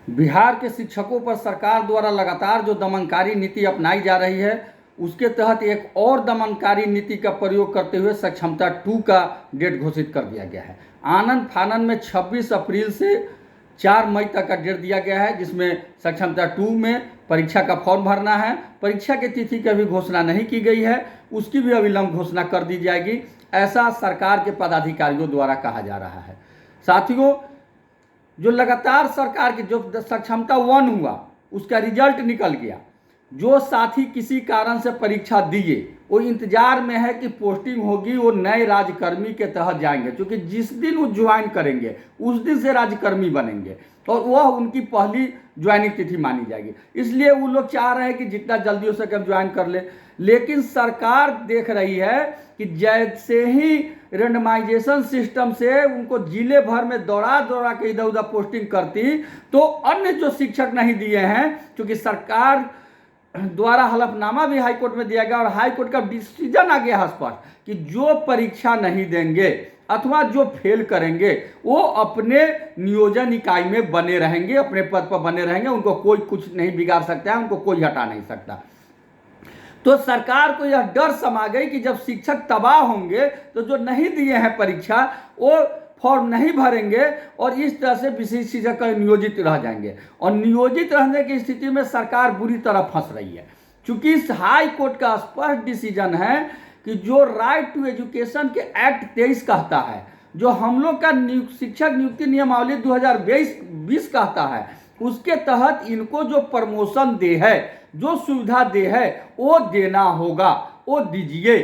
बिहार के शिक्षकों पर सरकार द्वारा लगातार जो दमनकारी नीति अपनाई जा रही है, उसके तहत एक और दमनकारी नीति का प्रयोग करते हुए सक्षमता 2 का डेट घोषित कर दिया गया है। आनन फानन में 26 अप्रैल से 4 मई तक का डेट दिया गया है, जिसमें सक्षमता 2 में परीक्षा का फॉर्म भरना है। परीक्षा की तिथि की अभी घोषणा नहीं की गई है, उसकी भी अविलंब घोषणा कर दी जाएगी, ऐसा सरकार के पदाधिकारियों द्वारा कहा जा रहा है। साथियों, जो लगातार सरकार की जो सक्षमता 1 हुआ, उसका रिजल्ट निकल गया। जो साथी किसी कारण से परीक्षा दिए, वो इंतजार में है कि पोस्टिंग होगी, वो नए राज्यकर्मी के तहत जाएंगे, क्योंकि जिस दिन वो ज्वाइन करेंगे उस दिन से राज्यकर्मी बनेंगे और वह उनकी पहली ज्वाइनिंग तिथि मानी जाएगी। इसलिए वो लोग चाह रहे हैं कि जितना जल्दी हो सके ज्वाइन कर ले। लेकिन सरकार देख रही है कि जैसे ही रेंडमाइजेशन सिस्टम से उनको जिले भर में दौड़ा दौड़ा के इधर उधर पोस्टिंग करती, तो अन्य जो शिक्षक नहीं दिए हैं, क्योंकि सरकार द्वारा हलफनामा भी हाईकोर्ट में दिया गया और हाईकोर्ट का डिसीजन आ गया स्पष्ट कि जो परीक्षा नहीं देंगे अथवा जो फेल करेंगे वो अपने नियोजन इकाई में बने रहेंगे, अपने पद पर बने रहेंगे, उनको कोई कुछ नहीं बिगाड़ सकता है, उनको कोई हटा नहीं सकता। तो सरकार को यह डर समा गई कि जब शिक्षक तबाह होंगे तो जो नहीं दिए हैं परीक्षा वो फॉर्म नहीं भरेंगे और इस तरह से विशेष शिक्षक नियोजित रह जाएंगे। और नियोजित रहने की स्थिति में सरकार बुरी तरह फंस रही है, क्योंकि इस हाई कोर्ट का स्पष्ट डिसीजन है कि जो राइट टू एजुकेशन के एक्ट 23 कहता है, जो हम लोग का शिक्षक नियुक्ति नियमावली 2020 कहता है, उसके तहत इनको जो प्रमोशन दे है, जो सुविधा दे है, वो देना होगा, वो दीजिए।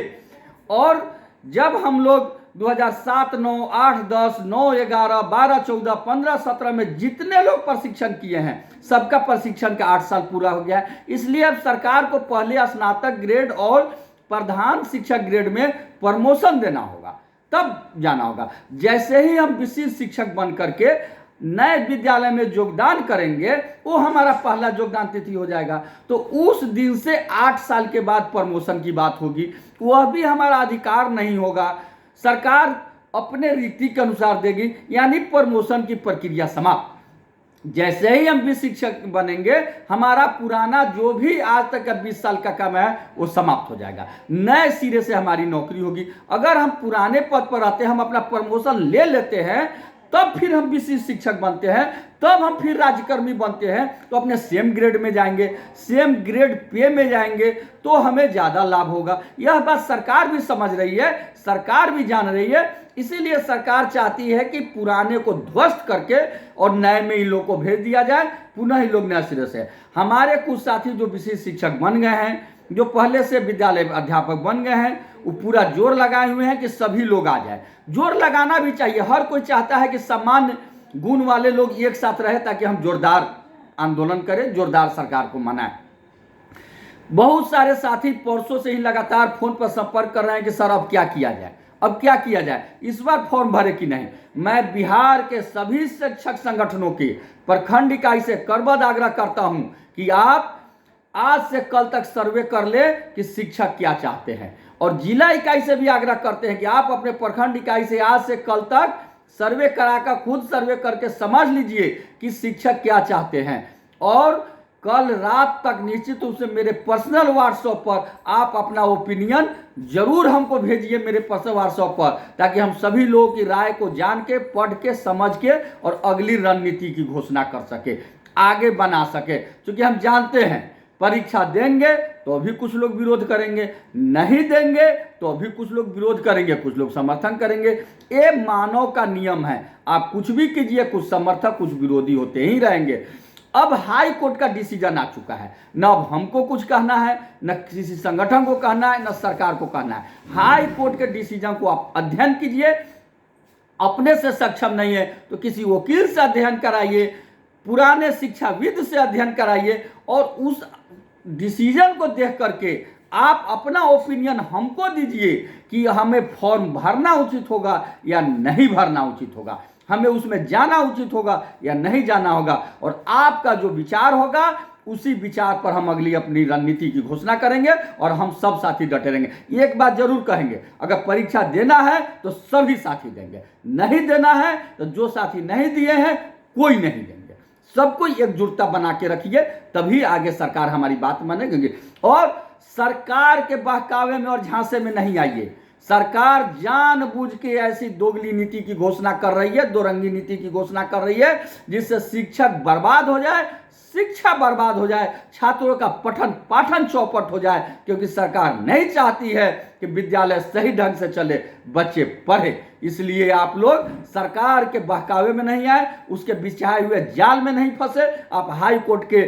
और जब हम लोग 2007, 9, 8, 10, 9, 11, 12, 14, 15, 17 में जितने लोग प्रशिक्षण किए हैं, सबका प्रशिक्षण का 8 साल पूरा हो गया है। इसलिए अब सरकार को पहले स्नातक ग्रेड और प्रधान शिक्षक ग्रेड में प्रमोशन देना होगा, तब जाना होगा। जैसे ही हम विशिष्ट शिक्षक बन करके नए विद्यालय में योगदान करेंगे, वो हमारा पहला योगदान तिथि हो जाएगा। तो उस दिन से 8 साल के बाद प्रमोशन की बात होगी, वह भी हमारा अधिकार नहीं होगा, सरकार अपने रीति के अनुसार देगी, यानी प्रमोशन की प्रक्रिया समाप्त। जैसे ही हम भी शिक्षक बनेंगे, हमारा पुराना जो भी आज तक का 20 साल का काम है वो समाप्त हो जाएगा, नए सिरे से हमारी नौकरी होगी। अगर हम पुराने पद पर रहते हैं, हम अपना प्रमोशन ले लेते हैं, तब फिर हम विशिष्ट शिक्षक बनते हैं, तब हम फिर राज्यकर्मी बनते हैं, तो अपने सेम ग्रेड में जाएंगे, सेम ग्रेड पे में जाएंगे, तो हमें ज़्यादा लाभ होगा। यह बात सरकार भी समझ रही है, सरकार भी जान रही है। इसीलिए सरकार चाहती है कि पुराने को ध्वस्त करके और नए में इन लोग को भेज दिया जाए, पुनः इन लोग नए सिरे से। हमारे कुछ साथी जो विशिष्ट शिक्षक बन गए हैं, जो पहले से विद्यालय अध्यापक बन गए हैं, वो पूरा जोर लगाए हुए हैं कि सभी लोग आ जाए। जोर लगाना भी चाहिए, हर कोई चाहता है कि सामान्य गुण वाले लोग एक साथ रहे, ताकि हम जोरदार आंदोलन करें, जोरदार सरकार को मनाएं। बहुत सारे साथी परसों से ही लगातार फोन पर संपर्क कर रहे हैं कि सर अब क्या किया जाए, अब क्या किया जाए, इस बार फॉर्म भरे कि नहीं। मैं बिहार के सभी शिक्षक संगठनों की प्रखंड इकाई से करबद्ध आग्रह करता हूं कि आप आज से कल तक सर्वे कर ले कि शिक्षक क्या चाहते हैं, और जिला इकाई से भी आग्रह करते हैं कि आप अपने प्रखंड इकाई से आज से कल तक सर्वे कराकर खुद सर्वे करके समझ लीजिए कि शिक्षक क्या चाहते हैं। और कल रात तक निश्चित रूप से मेरे पर्सनल व्हाट्सएप पर आप अपना ओपिनियन जरूर हमको भेजिए, मेरे पर्सनल व्हाट्सएप पर, ताकि हम सभी लोगों की राय को जान के, पढ़ के, समझ के और अगली रणनीति की घोषणा कर सके, आगे बना सके। क्योंकि हम जानते हैं परीक्षा देंगे तो भी कुछ लोग विरोध करेंगे, नहीं देंगे तो भी कुछ लोग विरोध करेंगे, कुछ लोग समर्थन करेंगे। ये मानव का नियम है, आप कुछ भी कीजिए, कुछ समर्थक कुछ विरोधी होते ही रहेंगे। अब हाई कोर्ट का डिसीजन आ चुका है, न अब हमको कुछ कहना है, न किसी संगठन को कहना है, न सरकार को कहना है। हाई कोर्ट के डिसीजन को आप अध्ययन कीजिए, अपने से सक्षम नहीं है तो किसी वकील से अध्ययन कराइए, पुराने शिक्षाविद से अध्ययन कराइए, और उस डिसीजन को देख करके आप अपना ओपिनियन हमको दीजिए कि हमें फॉर्म भरना उचित होगा या नहीं भरना उचित होगा, हमें उसमें जाना उचित होगा या नहीं जाना होगा। और आपका जो विचार होगा उसी विचार पर हम अगली अपनी रणनीति की घोषणा करेंगे और हम सब साथी डटे रहेंगे। एक बात जरूर कहेंगे, अगर परीक्षा देना है तो सभी साथी देंगे, नहीं देना है तो जो साथी नहीं दिए हैं कोई नहीं देंगे। सबको एकजुटता बना के रखिए, तभी आगे सरकार हमारी बात मानेगी। और सरकार के बहकावे में और झांसे में नहीं आइए। सरकार जानबूझ के ऐसी दोगली नीति की घोषणा कर रही है, दो रंगी नीति की घोषणा कर रही है, जिससे शिक्षक बर्बाद हो जाए, शिक्षा बर्बाद हो जाए, छात्रों का पठन पाठन चौपट हो जाए, क्योंकि सरकार नहीं चाहती है कि विद्यालय सही ढंग से चले, बच्चे पढ़े। इसलिए आप लोग सरकार के बहकावे में नहीं आए, उसके बिछाए हुए जाल में नहीं फंसे। आप हाई कोर्ट के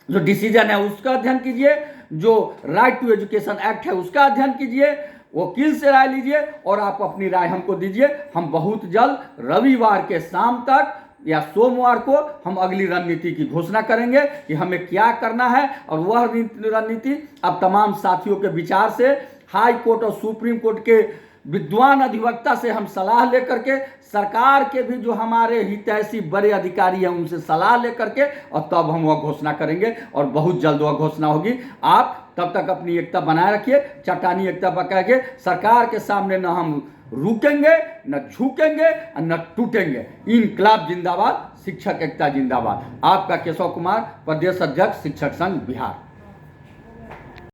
जो डिसीजन है उसका अध्ययन कीजिए, जो राइट टू एजुकेशन एक्ट है उसका अध्ययन कीजिए, वकील से राय लीजिए और आप अपनी राय हमको दीजिए। हम बहुत जल्द रविवार के शाम तक या सोमवार को हम अगली रणनीति की घोषणा करेंगे कि हमें क्या करना है। और वह रणनीति अब तमाम साथियों के विचार से हाई कोर्ट और सुप्रीम कोर्ट के विद्वान अधिवक्ता से हम सलाह लेकर के, सरकार के भी जो हमारे हितैषी बड़े अधिकारी हैं उनसे सलाह लेकर के, और तब हम वह घोषणा करेंगे और बहुत जल्द वह घोषणा होगी। आप तब तक अपनी एकता बनाए रखिए, चट्टानी एकता पका के सरकार के सामने न हम रुकेंगे, न झुकेंगे और न टूटेंगे। इनकलाब जिंदाबाद, शिक्षक एकता जिंदाबाद। आपका केशव कुमार, प्रदेश अध्यक्ष शिक्षक संघ बिहार।